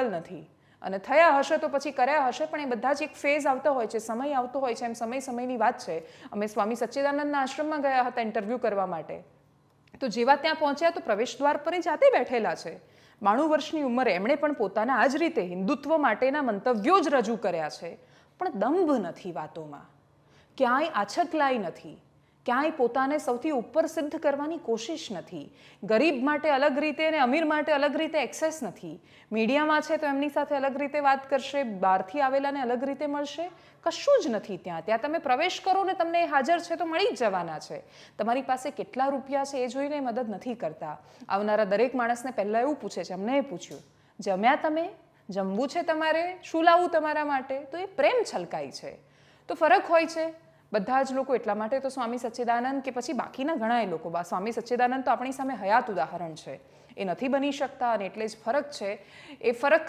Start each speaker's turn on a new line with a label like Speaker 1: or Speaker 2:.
Speaker 1: Possible નથી અને થયા હશે તો પછી કર્યા હશે, પણ એ બધા જ એક ફેઝ આવતો હોય છે, સમય આવતો હોય છે. એમ સમયની વાત છે. અમે સ્વામી સચ્ચિદાનંદના આશ્રમમાં ગયા હતા ઇન્ટરવ્યૂ કરવા માટે, તો જેવા ત્યાં પહોંચ્યા તો પ્રવેશ દ્વાર પર જાતે બેઠેલા છે, 92 વર્ષની ઉંમરે. એમણે પણ પોતાના આ જ રીતે હિન્દુત્વ માટેના મંતવ્યો જ રજૂ કર્યા છે, પણ દંભ નથી વાતોમાં, ક્યાંય આછકલાઈ નથી, ક્યાંય પોતાને સૌથી ઉપર સિદ્ધ કરવાની કોશિશ નથી. ગરીબ માટે અલગ રીતે અને અમીર માટે અલગ રીતે એક્સેસ નથી. મીડિયામાં છે તો એમની સાથે અલગ રીતે વાત કરશે, બહારથી આવેલાને અલગ રીતે મળશે, કશું જ નથી ત્યાં. ત્યાં તમે પ્રવેશ કરો ને તમને હાજર છે તો મળી જ જવાના છે. તમારી પાસે કેટલા રૂપિયા છે એ જોઈને મદદ નથી કરતા. આવનારા દરેક માણસને પહેલાં એવું પૂછે છે, અમને એ પૂછ્યું, જમ્યા તમે? જમવું છે તમારે? શું લાવું તમારા માટે? તો એ પ્રેમ છલકાય છે. તો ફરક હોય છે બધા જ લોકો. એટલા માટે તો સ્વામી સચ્ચિદાનંદ કે પછી બાકીના ઘણા લોકો, સ્વામી સચ્ચિદાનંદ તો આપણી સામે હયાત ઉદાહરણ છે, એ નથી બની શકતા અને એટલે જ ફરક છે. એ ફરક